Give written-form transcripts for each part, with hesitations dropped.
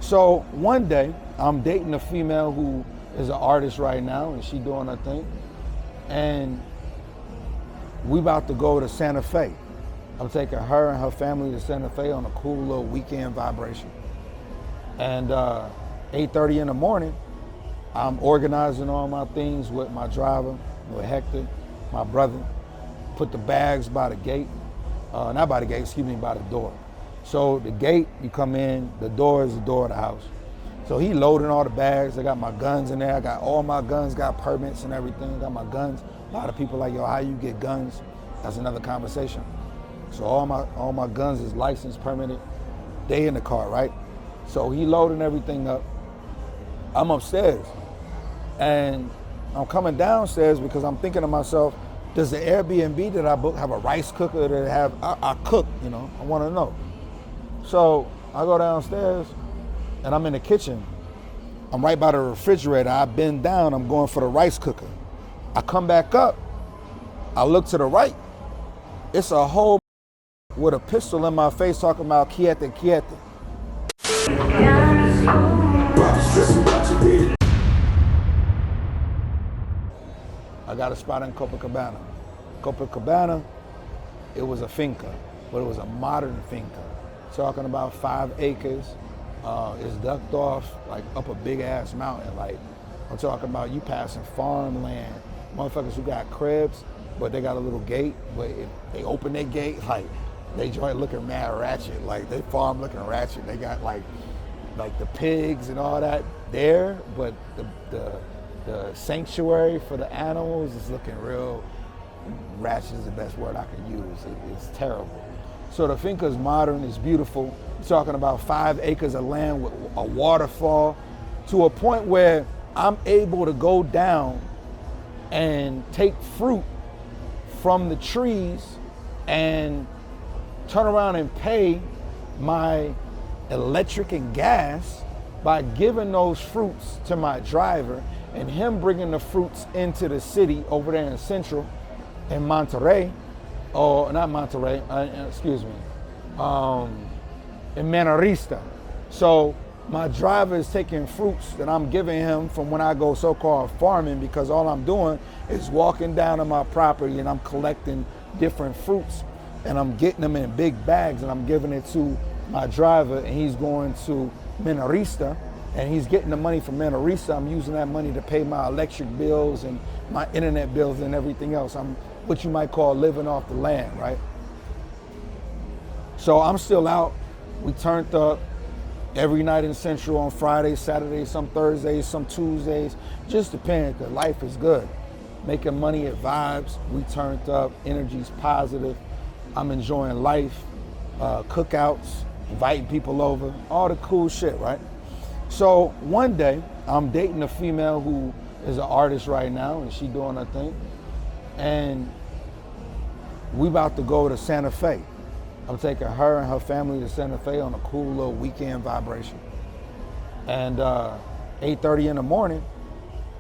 So one day, I'm dating a female who is an artist right now, and she doing her thing. And we about to go to Santa Fe. I'm taking her and her family to Santa Fe on a cool little weekend vibration. And 8:30 in the morning, I'm organizing all my things with my driver, with Hector, my brother. Put the bags by the gate, not by the gate, excuse me, by the door. So the gate, you come in, the door is the door of the house. So he loading all the bags. I got my guns in there. I got all my guns, got permits and everything. I got my guns. A lot of people like, yo, how you get guns? That's another conversation. So all my guns is licensed, permitted. They in the car, right? So he loading everything up. I'm upstairs. And I'm coming downstairs because I'm thinking to myself, does the Airbnb that I booked have a rice cooker that I cook, you know? I want to know. So I go downstairs and I'm in the kitchen. I'm right by the refrigerator. I bend down, I'm going for the rice cooker. I come back up, I look to the right. It's a whole with a pistol in my face talking about quiete, quiete. I got a spot in Copacabana. Copacabana, it was a finca, but it was a modern finca. Talking about 5 acres. It's ducked off like up a big ass mountain. Like I'm talking about you passing farmland. Motherfuckers who got cribs, but they got a little gate. But if they open their gate, like they joint looking mad ratchet. Like they farm looking ratchet. They got like the pigs and all that there, but the sanctuary for the animals is looking real ratchet is the best word I could use. It's terrible. So the finca is modern, it's beautiful. We're talking about 5 acres of land with a waterfall to a point where I'm able to go down and take fruit from the trees and turn around and pay my electric and gas by giving those fruits to my driver and him bringing the fruits into the city over there in Central, in Monterey, or not Monterey, excuse me, in Manarista. So my driver is taking fruits that I'm giving him from when I go so-called farming, because all I'm doing is walking down to my property and I'm collecting different fruits and I'm getting them in big bags and I'm giving it to my driver, and he's going to Manarista and he's getting the money from Manarista. I'm using that money to pay my electric bills and my internet bills and everything else. I'm what you might call living off the land, right? So I'm still out. We turned up every night in Central on Fridays, Saturdays, some Thursdays, some Tuesdays. Just depends, because life is good. Making money at Vibes. We turned up, energy's positive. I'm enjoying life, cookouts, inviting people over, all the cool shit, right? So one day, I'm dating a female who is an artist right now, and she doing her thing. And we about to go to Santa Fe. I'm taking her and her family to Santa Fe on a cool little weekend vibration. And 8:30 in the morning,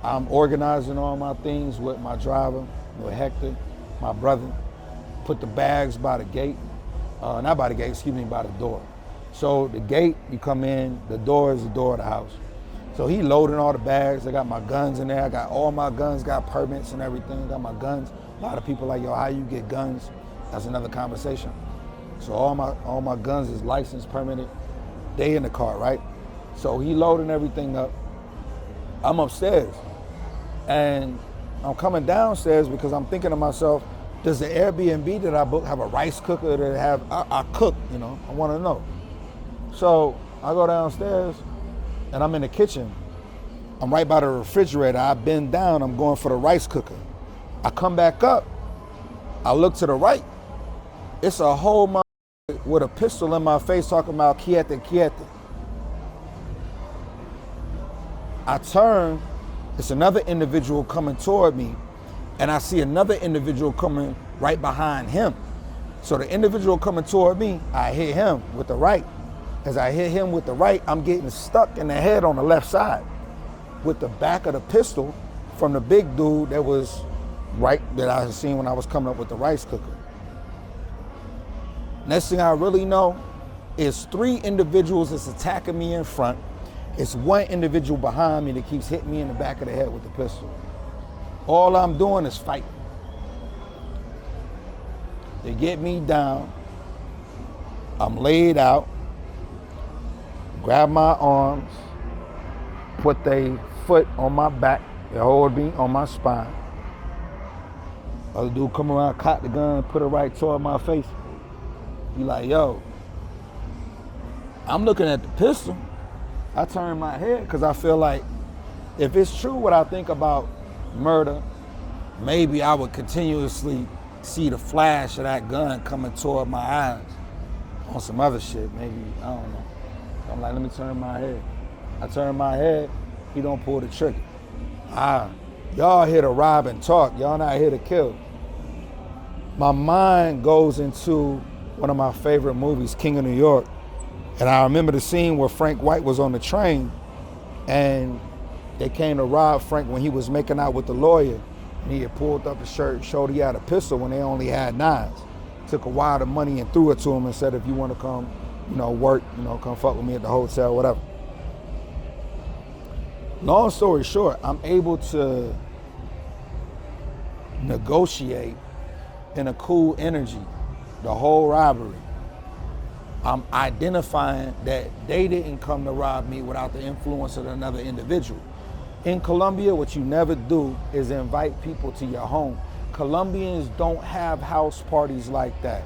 I'm organizing all my things with my driver, with Hector, my brother. Put the bags by the gate, not by the gate, excuse me, by the door. So the gate, you come in, the door is the door of the house. So he loading all the bags. I got my guns in there. I got all my guns, got permits and everything. I got my guns. A lot of people like, yo, how you get guns? That's another conversation. So all my guns is licensed, permitted. They in the car, right? So he loading everything up. I'm upstairs. And I'm coming downstairs because I'm thinking to myself, does the Airbnb that I booked have a rice cooker that I cook, you know? I want to know. So I go downstairs and I'm in the kitchen. I'm right by the refrigerator. I bend down, I'm going for the rice cooker. I come back up, I look to the right. It's a whole with a pistol in my face talking about quiete, quiete. I turn, it's another individual coming toward me, and I see another individual coming right behind him. So the individual coming toward me, I hit him with the right. As I hit him with the right, I'm getting stuck in the head on the left side with the back of the pistol from the big dude that was right, that I had seen when I was coming up with the rice cooker. Next thing I really know is 3 individuals that's attacking me in front. It's one individual behind me that keeps hitting me in the back of the head with the pistol. All I'm doing is fighting. They get me down. I'm laid out. Grab my arms. Put their foot on my back. They hold me on my spine. Other dude come around, cock the gun, put it right toward my face. Be like, yo. I'm looking at the pistol. I turn my head because I feel like if it's true what I think about murder, maybe I would continuously see the flash of that gun coming toward my eyes on some other shit. Maybe, I don't know. So I'm like, let me turn my head. I turn my head, he don't pull the trigger. Y'all here to rob and talk. Y'all not here to kill. My mind goes into one of my favorite movies, King of New York. And I remember the scene where Frank White was on the train and they came to rob Frank when he was making out with the lawyer. And he had pulled up his shirt and showed he had a pistol when they only had knives. Took a wad of money and threw it to him and said, if you want to come, work, come fuck with me at the hotel, whatever. Long story short, I'm able to negotiate in a cool energy the whole robbery. I'm identifying that they didn't come to rob me without the influence of another individual. In Colombia, what you never do is invite people to your home. Colombians don't have house parties like that.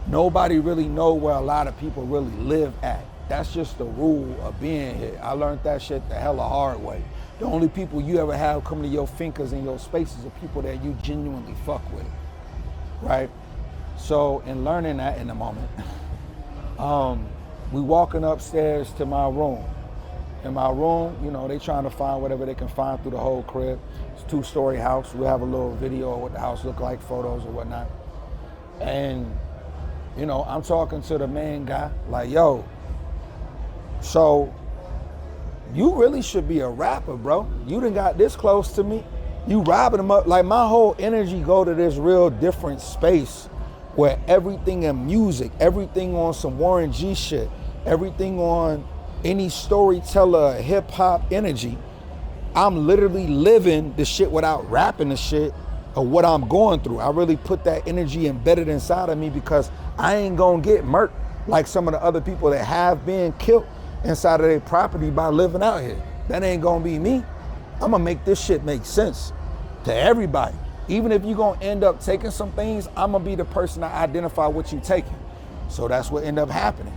Nobody really know where a lot of people really live at. That's just the rule of being here. I learned that shit the hella hard way. The only people you ever have come to your fincas and your spaces are people that you genuinely fuck with, right? So in learning that in the moment, we walking upstairs to my room. In my room, they trying to find whatever they can find through the whole crib. It's a 2-story house. We have a little video of what the house look like, photos or whatnot. And, I'm talking to the main guy, like, yo, so you really should be a rapper, bro. You done got this close to me. You robbing them up. Like, my whole energy go to this real different space where everything in music, everything on some Warren G shit, everything on any storyteller, hip hop energy, I'm literally living the shit without rapping the shit of what I'm going through. I really put that energy embedded inside of me because I ain't gonna get murked like some of the other people that have been killed inside of their property by living out here. That ain't gonna be me. I'm gonna make this shit make sense to everybody. Even if you're gonna end up taking some things, I'm gonna be the person to identify what you taking. So that's what ended up happening.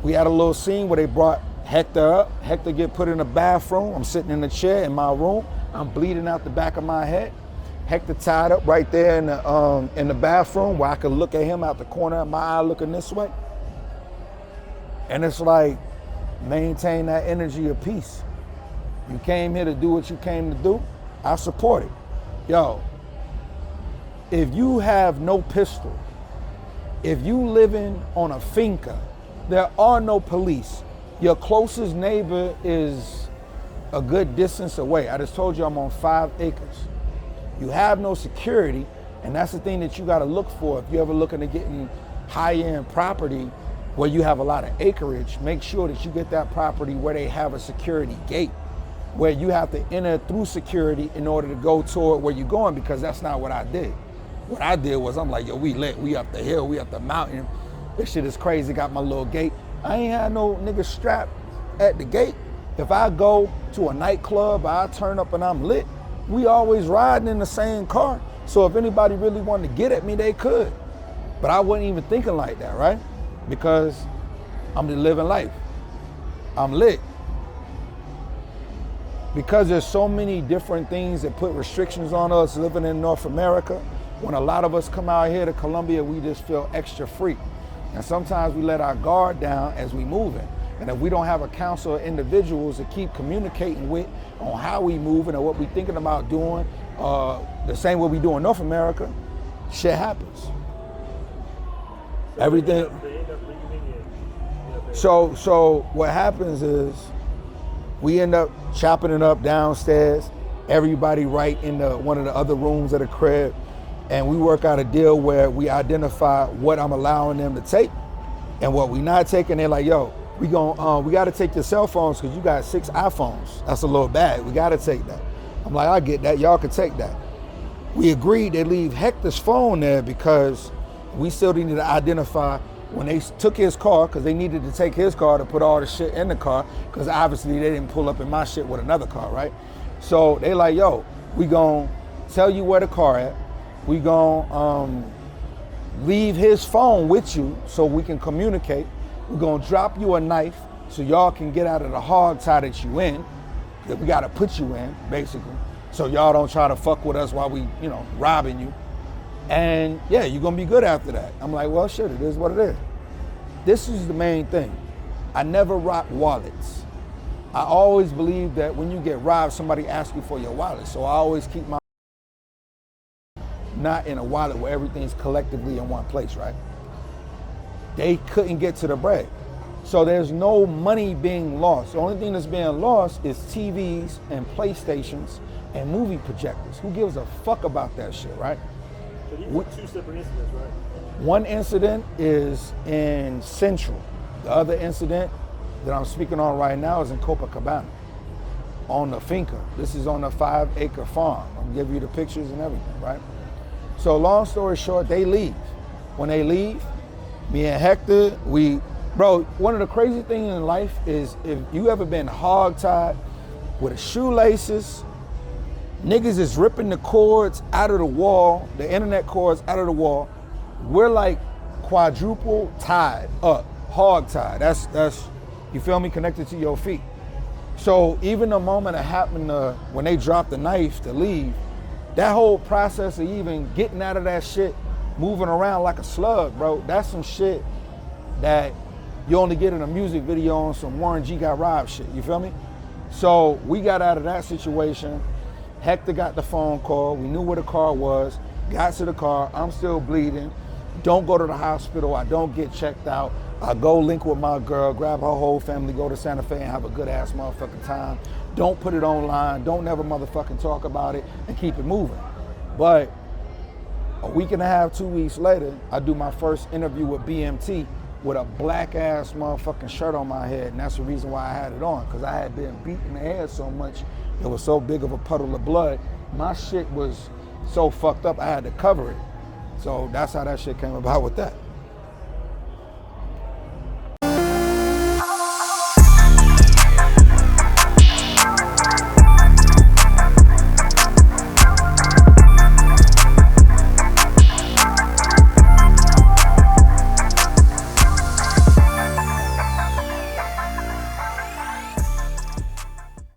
We had a little scene where they brought Hector up. Hector get put in the bathroom. I'm sitting in the chair in my room. I'm bleeding out the back of my head. Hector tied up right there in the bathroom where I could look at him out the corner of my eye looking this way. And it's like, maintain that energy of peace. You came here to do what you came to do. I support it. Yo, if you have no pistol, if you living on a finca, there are no police. Your closest neighbor is a good distance away. I just told you I'm on 5 acres. You have no security, and that's the thing that you gotta look for. If you're ever looking at getting high-end property where you have a lot of acreage, make sure that you get that property where they have a security gate, where you have to enter through security in order to go toward where you're going, because that's not what I did. What I did was I'm like, yo, we lit, we up the hill, we up the mountain. This shit is crazy, got my little gate. I ain't had no nigga strapped at the gate. If I go to a nightclub, I turn up and I'm lit, we always riding in the same car. So if anybody really wanted to get at me, they could. But I wasn't even thinking like that, right? Because I'm just living life. I'm lit. Because there's so many different things that put restrictions on us living in North America, when a lot of us come out here to Colombia, we just feel extra free. And sometimes we let our guard down as we moving. And if we don't have a council of individuals to keep communicating with on how we moving or what we thinking about doing, the same way we do in North America, shit happens. Everything. So what happens is we end up chopping it up downstairs, everybody right in one of the other rooms of the crib, and we work out a deal where we identify what I'm allowing them to take and what we not taking. They're like, yo, we gotta take your cell phones because you got 6 iPhones. That's a little bad. We gotta take that. I'm like, I get that. Y'all can take that. We agreed they leave Hector's phone there because we still needed to identify when they took his car, because they needed to take his car to put all the shit in the car, because obviously they didn't pull up in my shit with another car, right? So they like, yo, we gonna tell you where the car at. We gonna leave his phone with you so we can communicate. We're gonna drop you a knife so y'all can get out of the hog tie that you in, that we gotta put you in, basically. So y'all don't try to fuck with us while we, robbing you. And yeah, you're gonna be good after that. I'm like, well, shit, it is what it is. This is the main thing. I never rock wallets. I always believe that when you get robbed, somebody asks you for your wallet. So I always keep my not in a wallet where everything's collectively in one place, right? They couldn't get to the bread. So there's no money being lost. The only thing that's being lost is TVs and PlayStations and movie projectors. Who gives a fuck about that shit, right? So these are 2 separate incidents, right? One incident is in Central. The other incident that I'm speaking on right now is in Copacabana, on the finca. This is on a 5-acre farm. I'll give you the pictures and everything, right? So long story short, they leave. When they leave, me and Hector, bro, one of the crazy things in life is if you ever been hog-tied with the shoelaces, niggas is ripping the cords out of the wall, the internet cords out of the wall. We're like quadruple tied up, hog-tied. That's, you feel me, connected to your feet. So even the moment it happened when they dropped the knife to leave, that whole process of even getting out of that shit, moving around like a slug, bro, that's some shit that you only get in a music video on some Warren G got robbed shit, you feel me? So we got out of that situation. Hector got the phone call. We knew where the car was, got to the car. I'm still bleeding. Don't go to the hospital. I don't get checked out. I go link with my girl, grab her whole family, go to Santa Fe and have a good ass motherfucking time. Don't put it online. Don't never motherfucking talk about it and keep it moving. But a week and a half, 2 weeks later, I do my first interview with BMT with a black ass motherfucking shirt on my head. And that's the reason why I had it on, because I had been beat in the head so much. It was so big of a puddle of blood. My shit was so fucked up, I had to cover it. So that's how that shit came about with that.